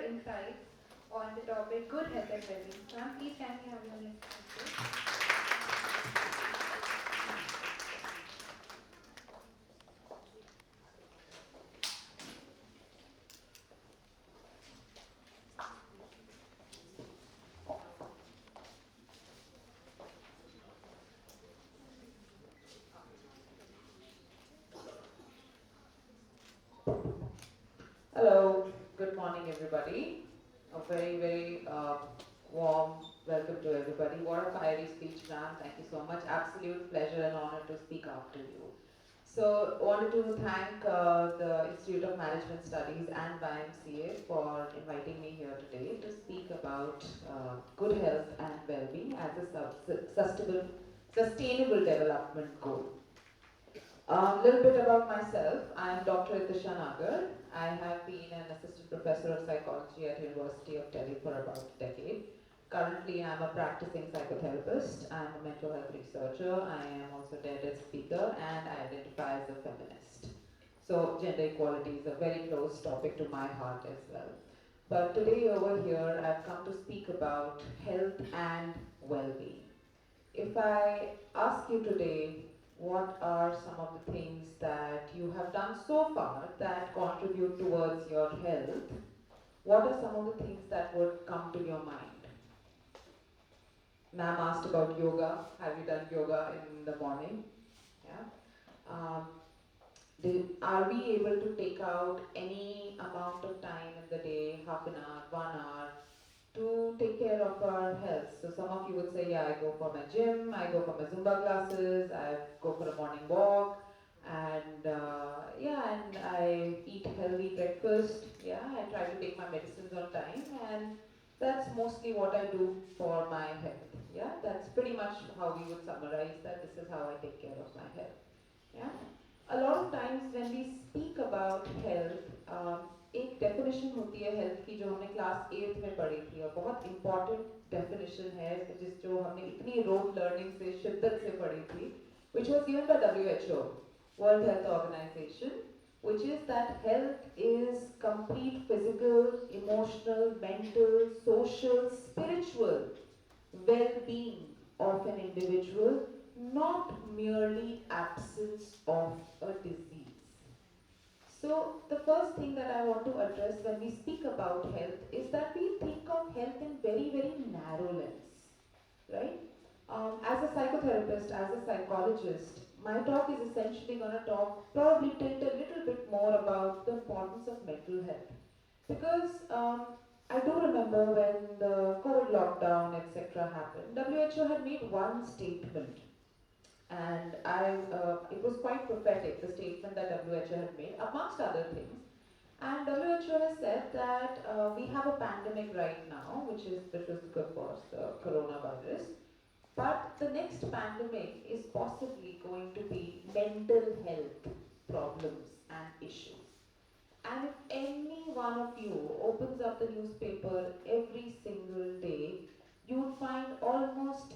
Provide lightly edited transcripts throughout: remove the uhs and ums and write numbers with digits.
insights on the topic good health and well-being. Ma'am, please can we have your next speaker? Hello, good morning everybody. A very warm welcome to everybody. What a fiery speech, ma'am. Thank you so much. Absolute pleasure and honor to speak after you. So, wanted to thank the Institute of Management Studies and YMCA for inviting me here today to speak about good health and well-being as a sustainable development goal. A little bit about myself. I am Dr. Itisha Nagar. I have been an assistant professor of psychology at University of Delhi for about a decade. Currently, I am a practicing psychotherapist. I am a mental health researcher. I am also a TED speaker, and I identify as a feminist. So, gender equality is a very close topic to my heart as well. But today over here, I've come to speak about health and well-being. If I ask you today, what are some of the things that you have done so far that contribute towards your health? What are some of the things that would come to your mind? Ma'am asked about yoga. Have you done yoga in the morning? Yeah. Um, are we able to take out any amount of time in the day, half an hour, 1 hour, to take care of our health? So some of you would say, yeah, I go for my gym, I go for my Zumba classes, I go for a morning walk, and and I eat healthy breakfast. Yeah, I try to take my medicines on time, and that's mostly what I do for my health. Yeah, that's pretty much how we would summarize that. This is how I take care of my health. Yeah. A lot of times when we speak about health, एक definition होती है health की जो हमने class 8th में पढ़ी थी और बहुत important definition है जिस जो हमने इतनी rote learning से शिद्दत से पढ़ी थी, which was given by WHO, World Health Organization, which is that health is complete physical, emotional, mental, social, spiritual well-being of an individual, not merely absence of a disease. So the first thing that I want to address when we speak about health is that we think of health in very narrow lens, right? As a psychotherapist, as a psychologist, my talk is essentially going to talk, probably tilt a little bit more about the importance of mental health. Because I do remember when the COVID lockdown, etc. happened, WHO had made one statement, and it was quite prophetic, the statement that WHO had made, amongst other things. And WHO has said that we have a pandemic right now, which was, of course, the coronavirus. But the next pandemic is possibly going to be mental health problems and issues. And if any one of you opens up the newspaper every single day, you'll find almost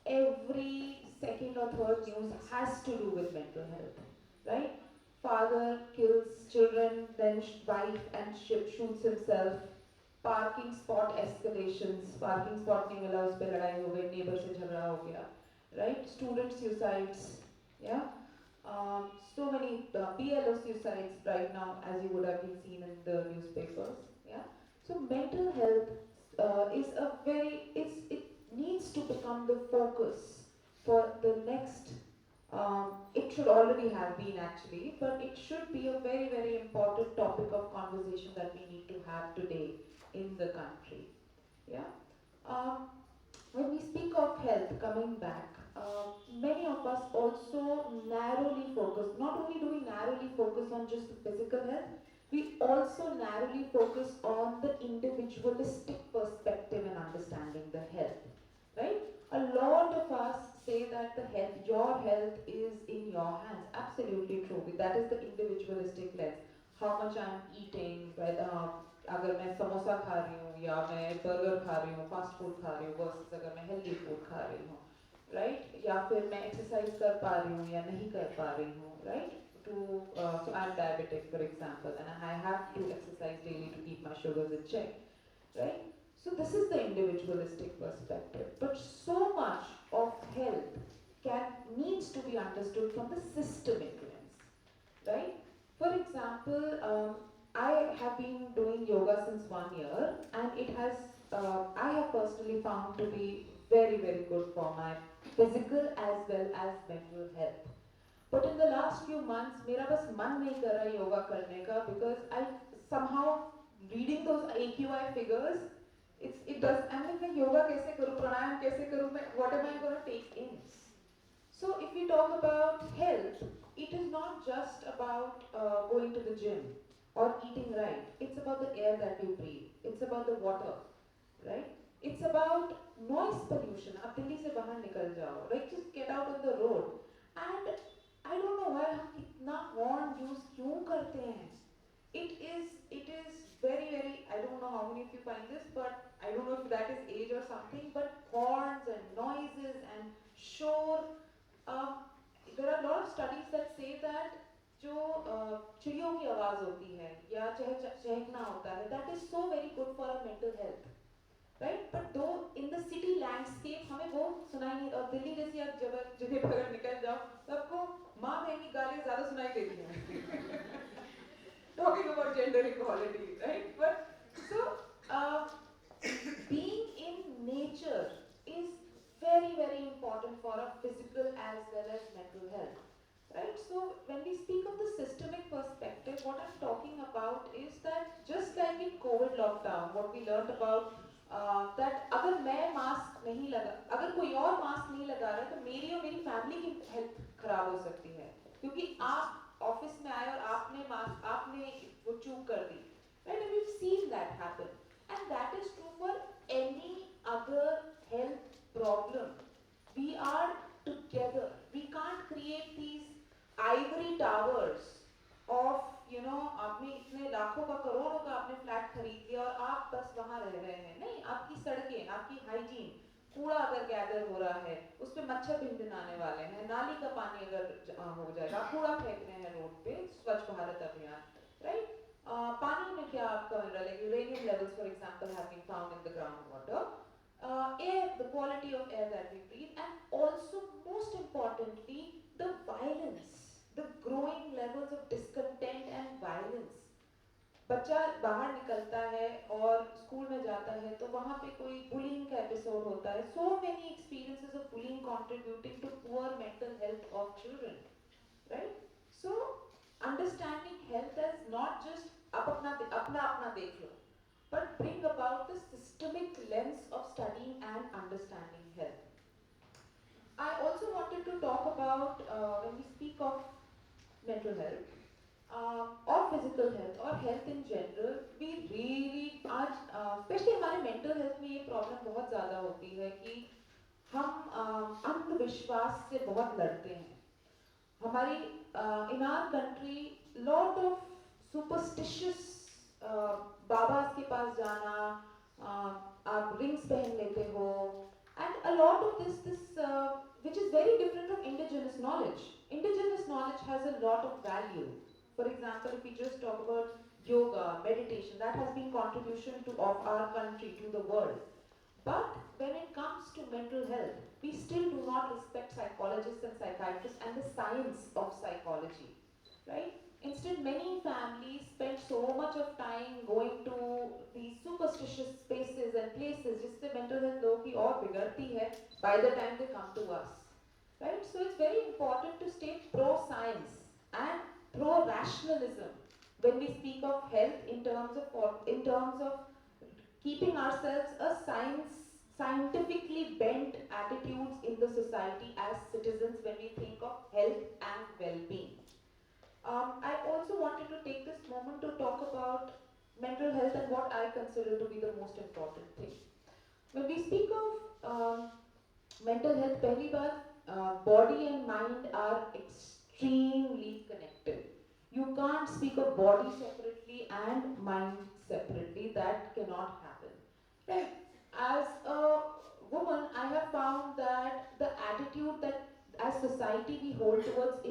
every second or third news has to do with mental health, right? Father kills children, then wife and shoots himself. Parking spot escalations, parking spot नहीं मिला उस पे लड़ाई हो गई, neighbor से झगड़ा हो गया, right? Student suicides, yeah. So many BLO suicides right now, as you would have been seen in the newspapers. Yeah. So mental health it needs to become the focus for the next. It should already have been actually, but it should be a very important topic of conversation that we need to have today in the country. Yeah. Um, when we speak of health, coming back, many of us also narrowly focus, not only do we narrowly focus on just the physical health, we also narrowly focus on the individualistic perspective and understanding the health, right? A lot of us say that your health is in your hands. Absolutely true. That is the individualistic lens. How much I'm eating, whether अगर मैं समोसा खा रही हूँ या मैं burger खा रही हूँ, फास्ट फूड खा रही हूँ वर्सेस अगर मैं हेल्दी फूड खा रही हूँ, राइट? या फिर मैं एक्सरसाइज कर पा रही हूँ या नहीं कर पा रही हूँ, right? So I'm diabetic, for example, and I have to exercise daily to keep my sugars in check. right? So this is the individualistic perspective. But so much of health needs to be understood from the systemic lens, right? For example, I have been doing yoga since 1 year, and it has, I have personally found to be very, very good for my physical as well as mental health. But in the last few months, मेरा बस मन नहीं कर रहा yoga करने का, because I somehow reading those AQI figures, it does. I'm like मैं yoga कैसे करूँ, pranayam कैसे करूँ, what am I going to take in? So if we talk about health, it is not just about going to the gym or eating right. It's about the air that we breathe. It's about the water, right? It's about noise pollution. आप दिल्ली से बाहर निकल जाओ, like just get out on the road. And I don't know why हम इतना horn use क्यों करते हैं. It is very, very, I don't know how many of you find this, but I don't know if that is age or something, but horns and noises and shore. There are a lot of studies that say that जो चिड़ियों की आवाज़ होती है या चहकना होता है, that is so very good for our mental health, right? But though in the city landscape हमें वो सुनाई नहीं, और दिल्ली जैसी आप जगह पर अगर निकल जाओ तो आपको माँ बहन की गालियाँ ज़्यादा सुनाई देती हैं. Talking about gender equality, right? But so being in nature is very, very important for our physical as well as mental health, right? So when we speak of the systemic perspective, what I'm talking about is that just like in COVID lockdown, what we learned about that अगर मैं mask नहीं लगा, अगर कोई और mask नहीं लगा रहा है तो मेरी और मेरी फैमिली की हेल्थ खराब हो सकती है, क्योंकि आप ऑफिस में आए और आपने वो चूक कर दी, right? And we've seen that happen, and that is true for any other health problem. We are together. We can't create these ivory towers of, आपने इतने लाखों का करोड़ों का आपने फ्लैट खरीद लिया और आप बस वहां रह रहे हैं. नहीं, आपकी सड़कें, आपकी हाइजीन, कूड़ा अगर गैदर हो रहा है उस पर मच्छर भिनभिन आने वाले हैं, नाली का पानी अगर हो जाएगा, कूड़ा फेंक रहे हैं रोड पे, स्वच्छ भारत अभियान, राइट? पानी में क्या आपका मिनरल है, uranium levels for example have been found in the ground water. Air, the quality of air that we breathe, and also most importantly the violence, the growing levels of discontent and violence. बच्चा बाहर निकलता है और school में जाता है तो वहाँ पे कोई बुलिंग का एपिसोड होता है. So many experiences of bullying contributing to poor mental health of children, right? So understanding health as not just आप अपना देख लो, but bring about the systemic lens of studying and understanding health. I also wanted to talk about when we speak of mental health or physical health or health in general, we really आज especially हमारे mental health में ये problem बहुत ज़्यादा होती है कि हम अंधविश्वास से बहुत लड़ते हैं. हमारी in our country lot of superstitious बाबास के पास जाना, आप रिंग्स पहन लेते हो, and a lot of this which is very different from indigenous knowledge. Indigenous knowledge has a lot of value. For example, if we just talk about yoga, meditation, that has been contribution of our country to the world. But when it comes to mental health, we still do not respect psychologists and psychiatrists and the science of psychology, right? Instead, many families spend so much of time going to these superstitious spaces and places जिससे mental health लोगों की और बिगड़ती है by the time they come to us, right? So it's very important to stay pro-science and pro-rationalism when we speak of health in terms of keeping ourselves a scientifically bent attitudes in the society as citizens when we think of health and well-being. I also wanted to take this moment to talk about mental health and what I consider to be the most important thing. When we speak of mental health, पहली बात, body and mind are extremely connected. You can't speak of body separately and mind separately. That cannot happen. Right? As a woman, I have found that the attitude that as society we hold towards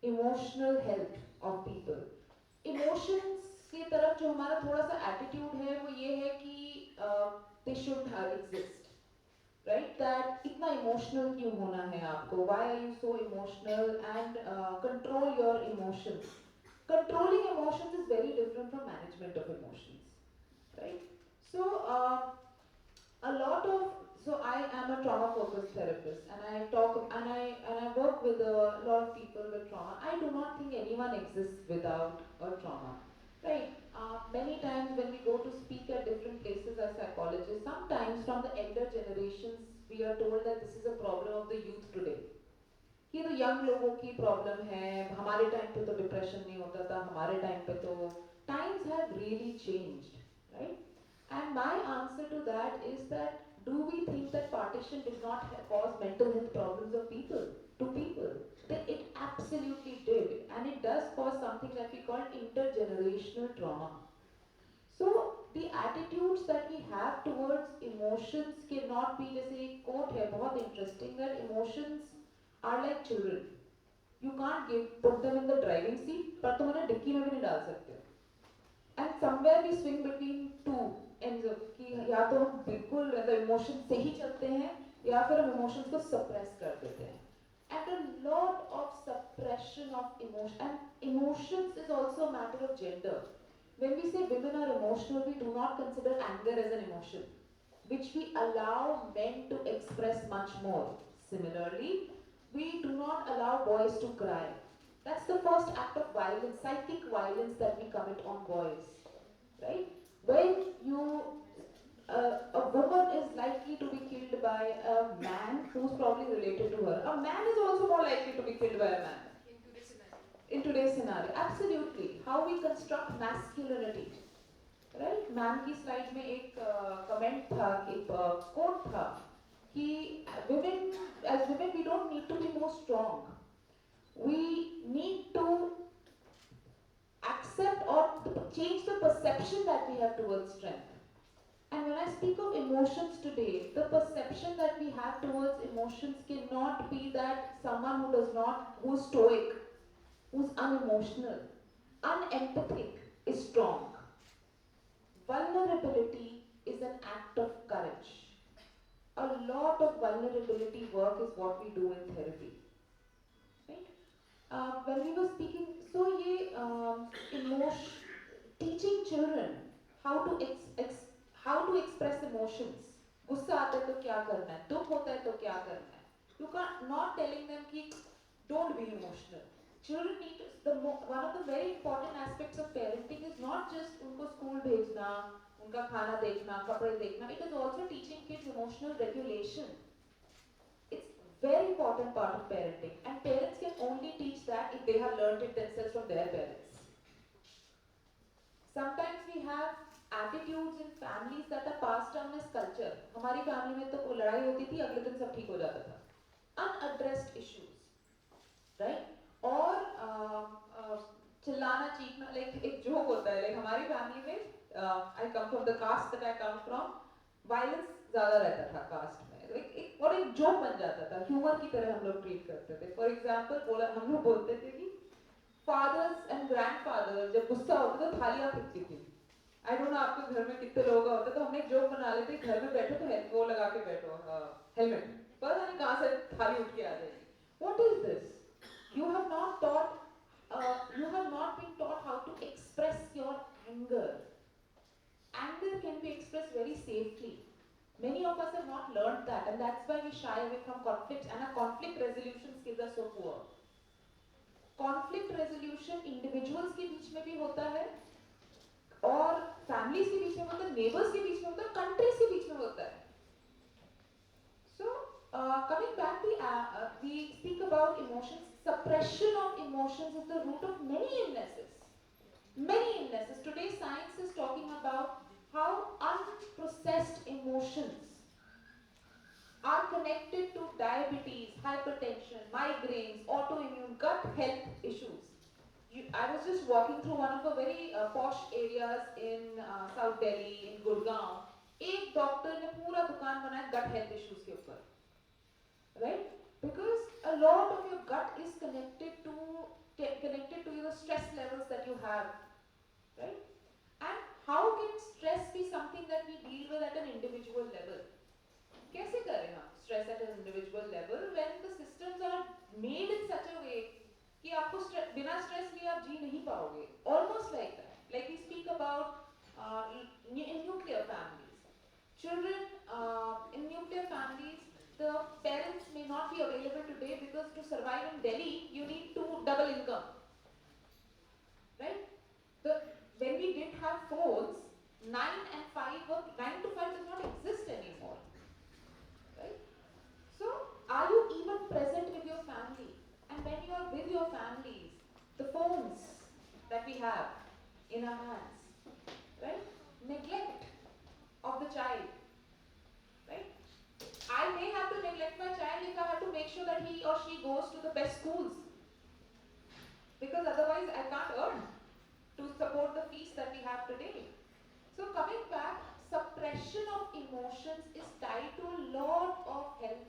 emotional health of people. Emotions की तरफ जो हमारा थोड़ा सा attitude है वो ये है कि they should exist, right? That इतना इमोशनल क्यों होना है आपको, why are you so emotional, and control your emotions. Controlling emotions is very different from management of emotions, right? So a lot of, so I am a trauma focused therapist, and I talk and I work with a lot of people with trauma. I do not think anyone exists without a trauma, right? Many times when we go to speak at different places as psychologists, sometimes from the elder generations we are told that this is a problem of the youth today, कि तो young लोगों की problem है, हमारे time पे तो depression नहीं होता था, हमारे टाइम पे तो times have really changed, right? And my answer to that is that do we think that partition did not cause mental health problems of people to people? It absolutely did, and it does cause something that we call intergenerational trauma. So the attitudes that we have towards emotions cannot be, जैसे एक quote है बहुत interesting, that emotions are like children. You can't put them in the driving seat, पर तुम उन्हें dicky में भी नहीं डाल सकते. And somewhere we swing between two ends of कि या तो हम बिल्कुल मतलब इमोशन से ही चलते हैं या फिर हम इमोशंस को सप्रेस कर देते हैं. And a lot of suppression of emotion, and emotions is also a matter of gender. When we say women are emotional, we do not consider anger as an emotion, which we allow men to express much more. Similarly, we do not allow boys to cry. That's the first act of violence, psychic violence that we commit on boys, right? When you, a woman is likely to be killed by a man who's probably related to her. A man is also more likely to be killed by a man. In today's scenario, absolutely. How we construct masculinity, right? Ma'am की slide में एक comment था, एक coat था कि women, as women we don't need to be more strong, we need to accept or change the perception that we have towards strength. And when I speak of emotions today, the perception that we have towards emotions cannot be that someone who does not, who's stoic, who's unemotional, unempathic is strong. Vulnerability is an act of courage. A lot of vulnerability work is what we do in therapy, right? When we were speaking, so ye emotion, teaching children how to how to express emotions. गुस्सा आता है तो क्या करना है, दुख होता है तो क्या करना है. You can't, not telling them कि don't be emotional. Children need to, one of the very important aspects of parenting is not just उनको स्कूल भेजना, उनका खाना देखना, कपड़े देखना. It is also teaching kids emotional regulation. It's very important part of parenting, and parents can only teach that if they have learned it themselves from their parents. Sometimes we have attitudes in families that are passed down as culture. हमारी family में तो लड़ाई होती थी, अगले दिन सब ठीक हो जाता था. Unaddressed issues, right? और चिल्लाना चीखना, like एक जोक होता है, like हमारी फैमिली में I come from the caste that I come from, violence ज़्यादा रहता था caste में, एक और एक जोक बन जाता था, ह्यूमर की तरह हम लोग ट्रीट करते थे. फॉर एग्जाम्पल बोला, हम लोग बोलते थे कि फादर्स एंड ग्रैंडफादर जब गुस्सा होता तो थालियां फेंकती थी. आई डोंट नो आपके घर में कितने लोगों का होता, तो हमने एक जोक बना लेते, घर में बैठो तो वो लगा के बैठो, हेलमेट, पता नहीं कहाँ से थाली उठ के आ जाएगी. What is this? You have not taught, you have not been taught how to express your anger. Anger can be expressed very safely. Many of us have not learned that, and that's why we shy away from conflicts, and our conflict resolution skills are so poor. Conflict resolution individuals के बीच में भी होता है, और families के बीच में होता है, neighbors के बीच में होता है, countries के बीच में होता है. So, coming back, we speak about emotions. Suppression of emotions is the root of many illnesses. Many illnesses. Today, science is talking about how unprocessed emotions are connected to diabetes, hypertension, migraines, autoimmune, gut health issues. I was just walking through one of the very posh areas in South Delhi, in Gurgaon. एक doctor ने पूरा दुकान बनाया gut health issues के ऊपर, right? Because a lot of your gut is connected to your stress levels that you have, right? stress at an individual level when the systems are made in such a way कि आपको बिना stress लिए आप जी नहीं पाओगे. Almost like that. Like we speak about in nuclear families. Children in nuclear families, the parents may not be available today because to survive in Delhi, you need to double income. Right? When we didn't have phones, 9 and 5 were 9 to 5 does not exist anymore. Right? So, are you even present with your family? And when you are with your families, the phones that we have in our hands, right? Neglect of the child, right? I may have to neglect my child if I have to make sure that he or she goes to the best schools. Because otherwise I can't earn to support the fees that we have today. So coming back, suppression of emotions is tied to a lot of health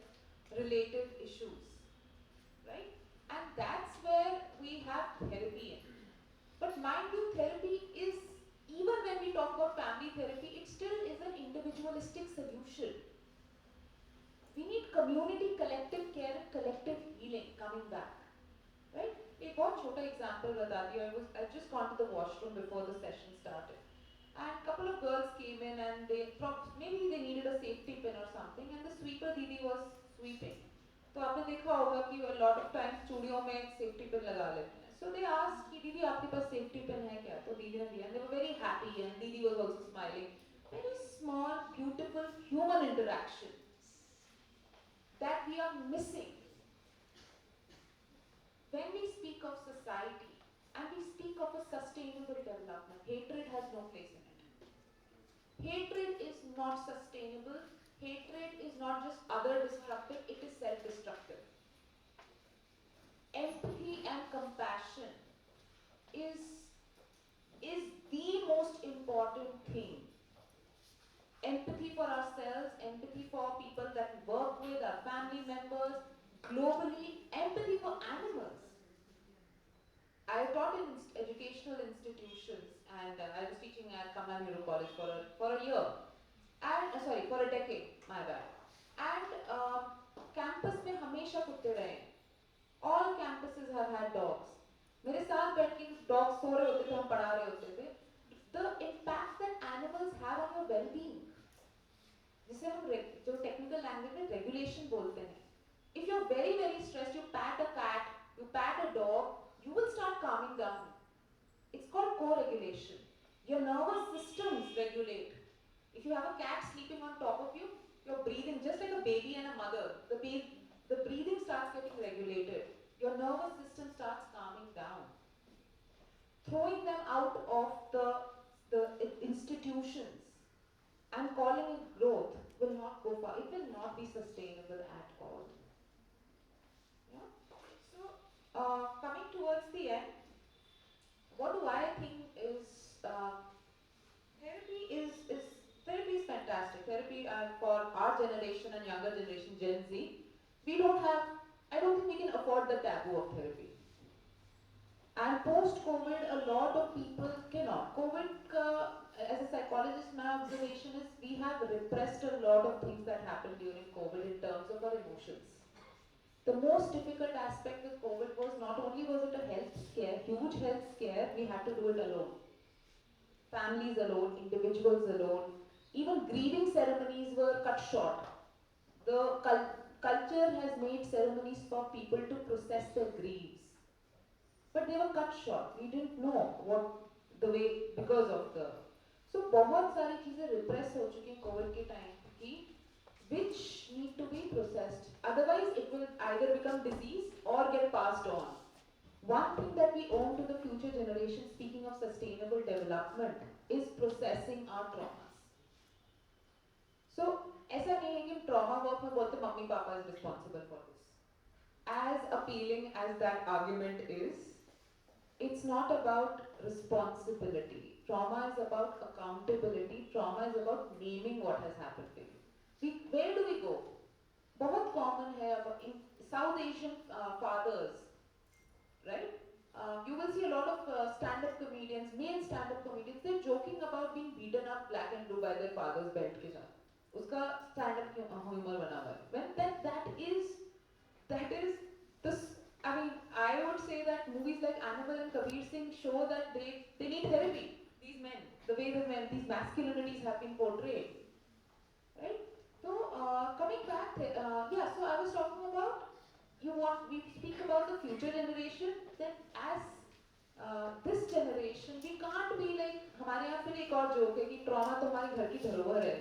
related issues, right? And that's where we have therapy in. But mind you, therapy is, even when we talk about family therapy, it still is an individualistic solution. We need community, collective care and collective healing coming back, right? एक बहुत छोटा example बताती हूँ. I just gone to the washroom before the session started, and a couple of girls came in and maybe they needed a safety pin or something, and the sweeper didi was sweeping. तो आपने देखा होगा कि a lot of times चूड़ियों में safety pin लगा लेते हैं. So they asked कि दीदी आपके पास safety pin है क्या? तो दीदी ने दिया, and they were very happy, and didi was also smiling. Very small, beautiful human interaction that we are missing when we speak of society and we speak of a sustainable development. Hatred has no place in it. Hatred is not sustainable. Hatred is not just other destructive, it is self-destructive. Empathy and compassion is the most important thing. Empathy for ourselves, empathy for people that we work with, our family members, globally, empathy for animals. I taught in educational institutions, and I was teaching at Kamla Nehru College for a year, and for a decade, my bad. And campus में हमेशा कुत्ते रहे. All campuses have had dogs. मेरे साथ बैठ के dogs सो रहे होते थे, हम पढ़ा रहे होते थे. The impact that animals have on your well-being, जिसे हम जो technical language में regulation बोलते हैं. If you're very very stressed, you pat a cat, you pat a dog, you will start calming down. It's called co-regulation. Your nervous systems regulate. If you have a cat sleeping on top of you, you're breathing just like a baby and a mother. The breathing starts getting regulated. Your nervous system starts calming down. Throwing them out of the institutions and calling it growth will not go far. It will not be sustainable at all. Yeah? So, coming towards the end, what do I think is therapy is fantastic. Therapy for our generation and younger generation, Gen Z, I don't think we can afford the taboo of therapy. And post-COVID, a lot of people cannot. COVID, as a psychologist, my observation is we have repressed a lot of things that happened during COVID in terms of our emotions. The most difficult aspect with COVID was not only was it a health scare, huge health scare, we had to do it alone. Families alone, individuals alone. Even grieving ceremonies were cut short. The culture has made ceremonies for people to process their griefs. But they were cut short. We didn't know because of the. So बहुत सारी चीजें repress हो चुकी हैं COVID के time की, which need to be processed. Otherwise, it will either become disease or get passed on. One thing that we owe to the future generation, speaking of sustainable development, is processing our traumas. So, ऐसा नहीं है कि trauma work में बोलते mummy papa is responsible for this. As appealing as that argument is, it's not about responsibility. Trauma is about accountability. Trauma is about naming what has happened to you. Where do we go? बहुत common है in South Asian fathers, right? You will see a lot of stand-up comedians, male stand-up comedians, they're joking about being beaten up black and blue by their father's belt के साथ. उसका stand-up humor बना हुआ है. When that is this. I mean, I would say that movies like Animal and Kabir Singh show that they need therapy. These men, the way the men, these masculinities have been portrayed, right? So coming back, yeah. So I was talking about we speak about the future generation. Then as this generation, we can't be like हमारे यहाँ फिर एक और joke है कि trauma तो हमारे घर की धरोहर है.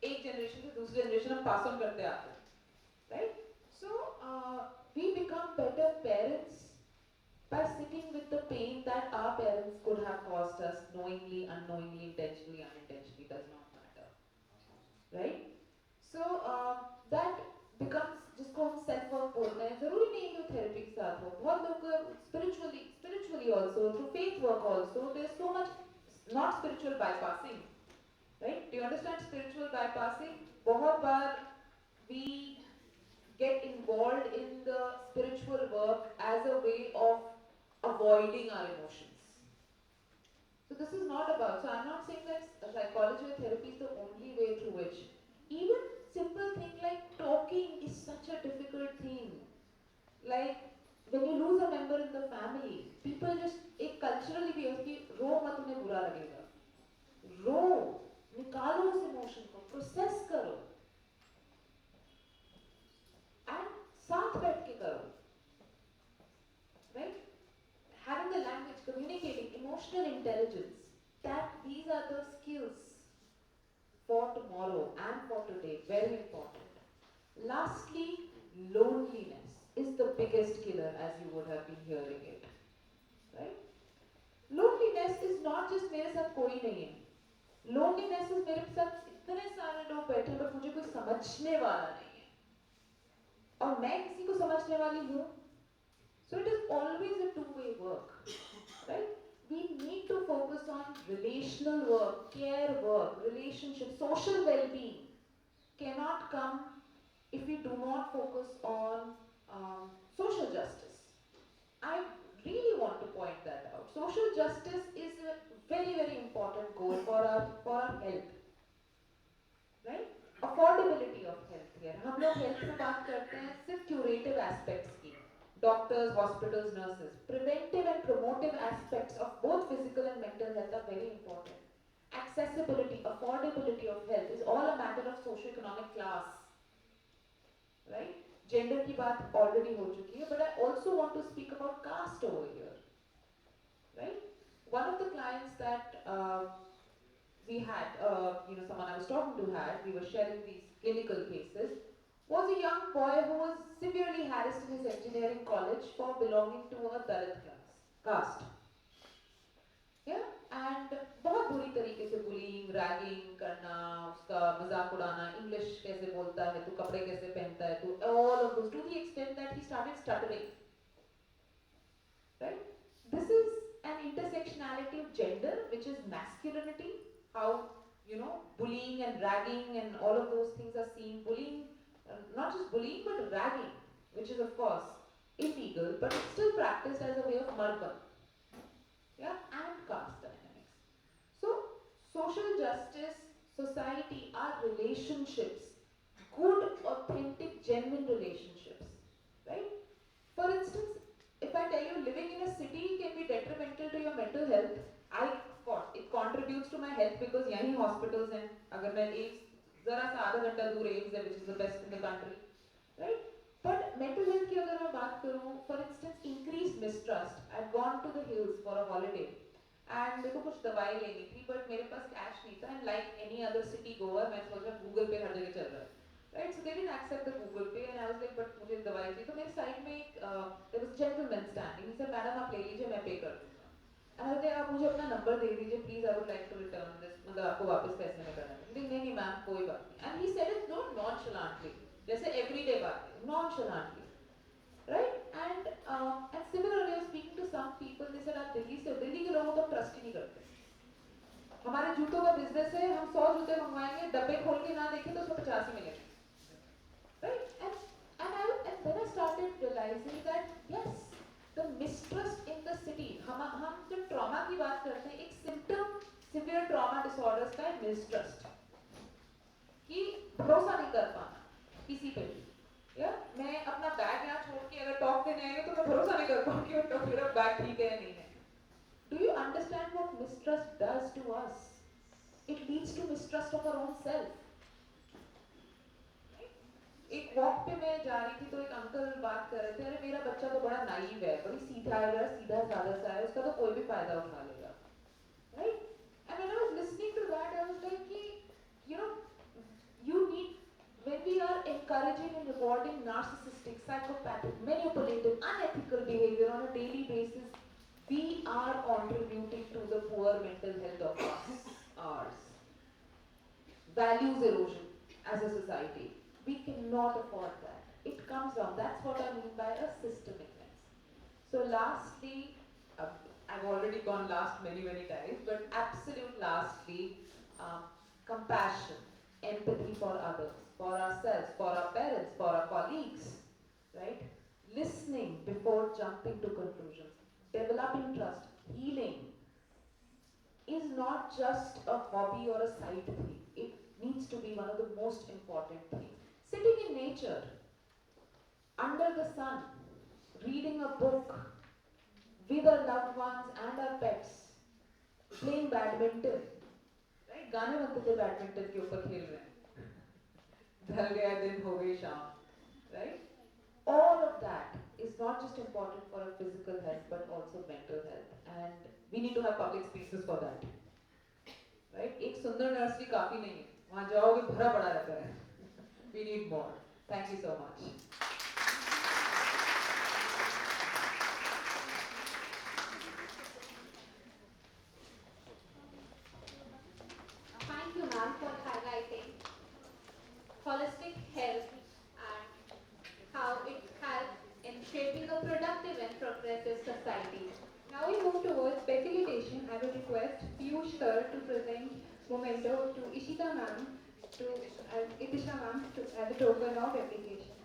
एक जनरेशन से दूसरी जनरेशन हम पास ऑन करते आते हैं, right? So we become better parents by sitting with the pain that our parents could have caused us knowingly, unknowingly, intentionally, unintentionally, does not matter, right? So that becomes जिसको हम self work बोलते हैं. जरूरी नहीं है कि therapy के साथ हो. बहुत लोग spiritually also, through faith work also, there's so much not spiritual bypassing, right? Do you understand spiritual bypassing? बहुत बार we get involved in the spiritual work as a way of avoiding our emotions. So this is not about, so I'm not saying that psychology or therapy is the only way through which, even simple thing like talking is such a difficult thing. Like when you lose a member in the family, people just, एक culturally भी है कि रो मत उन्हें बुरा लगेगा. रो, निकालो उस emotion को, process करो. And साथ बैठ के करो, right? Having the language, communicating, emotional intelligence, that these are the skills for tomorrow and for today, very important. Lastly, loneliness is the biggest killer, as you would have been hearing it, right? Loneliness is not just मेरे साथ कोई नहीं है. Loneliness is मेरे साथ इतने सारे लोग बैठे हैं, but मुझे कोई समझने वाला नहीं है. और मैं किसी को समझने वाली हूँ. So it is always a two-way work, right? We need to focus on relational work, care work, relationship, social well-being cannot come if we do not focus on social justice. I really want to point that out. Social justice is a very, very important goal for our health, right? Affordability of healthcare. हम लोग health में बात करते हैं सिर्फ curative aspects की. Doctors, hospitals, nurses. Preventive and promotive aspects of both physical and mental health are very important. Accessibility, affordability of health is all a matter of socio-economic class, right? Gender की बात already हो चुकी है, but I also want to speak about caste over here, right? One of the clients that we had, someone I was talking to had, we were sharing these clinical cases, was a young boy who was severely harassed in his engineering college for belonging to a Dalit caste. Yeah? And बहुत बुरी तरीके से bullying, ragging करना, उसका मजाक उड़ाना, English कैसे बोलता है, तू कपड़े कैसे पहनता है, तू all of those, to the extent that he started stuttering. Right? This is an intersectionality of gender, which is masculinity, how, bullying and ragging and all of those things are seen. Bullying, not just bullying, but ragging, which is of course illegal, but it's still practiced as a way of murder. Yeah, and caste dynamics. So, social justice, society, our relationships, good, authentic, genuine relationships, right? For instance, if I tell you living in a city can be detrimental to your mental health, of course, it contributes to my health because yahi hospitals हैं. अगर मैं एक जरा सा आधा घंटा दूर AIIMS है, which is the best in the country, right? But mental health की अगर मैं बात करूँ, for instance, increased mistrust. I've gone to the hills for a holiday, and मेरे को कुछ दवाई लेनी थी, but मेरे पास cash नहीं था, and like any other city goer, मैं सोचा Google Pay हर जगह चल रहा है. Right, so they didn't accept the Google Pay, and I was like, but मुझे दवाई चाहिए. तो मेरे साइड में एक there was a gentleman standing. He said, madam आप ले लीजिए, मैं पे कर दूँगा. And I was like, आप मुझे अपना नंबर दे दीजिए, please, I would like to return this. मतलब आपको वापस पैसे में करना है. नहीं मैम, कोई बात नहीं. And he said it no nonchalantly, जैसे everyday बात है, nonchalantly, right? And similarly, I was speaking to some people. They said आप दिल्ली के लोगों को trust ही नहीं करते. हमारे जूतों का बिजनेस है, हम 100 जूते मंगवाएंगे, डब्बे खोल के ना देखें तो 150 ही मिलेंगे. Right? And then I started realizing that yes, the mistrust in the city. हम जब trauma की बात करते हैं, एक symptom severe trauma disorders का है mistrust. कि भरोसा नहीं कर पाना किसी पे भी, या मैं अपना बैग यहाँ छोड़ के अगर टॉक देने आएंगे तो मैं भरोसा नहीं कर पाऊंगी वो टॉक मेरा बैग ठीक है या नहीं है. Do you understand what mistrust does to us? It leads to mistrust of our own self. एक वॉक पे मैं जा रही थी तो एक अंकल बात कर रहे थे, अरे मेरा बच्चा तो बड़ा नाइव है, बड़ी सीधा है, बड़ा सीधा साधा सा है, उसका तो कोई भी फायदा उठा लेगा, right? And when I was listening to that, I was like, you know, you need, when we are encouraging and rewarding narcissistic, psychopathic, manipulative, unethical behavior on a daily basis, we are contributing to the poor mental health of ours. Values erosion as a society. We cannot afford that. It comes down. That's what I mean by a systemic lens. So lastly, I've already gone last many times, but absolute lastly, compassion, empathy for others, for ourselves, for our parents, for our colleagues, right? Listening before jumping to conclusions, developing trust, healing is not just a hobby or a side thing. It needs to be one of the most important things. Sitting in nature, under the sun, reading a book with our loved ones and our pets, playing badminton, right? गाने बनते थे badminton के ऊपर खेल रहे हैं, ढल गया दिन हो गई शाम, right? All of that is not just important for our physical health but also mental health, and we need to have public spaces for that, right? एक सुंदर नर्सरी काफी नहीं है, वहाँ जाओगे भरा पड़ा रहता है. We need more. Thank you so much. Thank you, ma'am, for highlighting holistic health and how it helps in shaping a productive and progressive society. Now we move towards facilitation. I will request Piyush sir to present memento to Ishita ma'am, to Itisha ma'am as a token of application.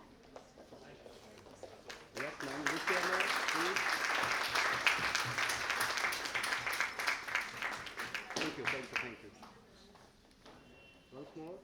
Yes, ma'am. This year, ma'am, please. Thank you. Once more.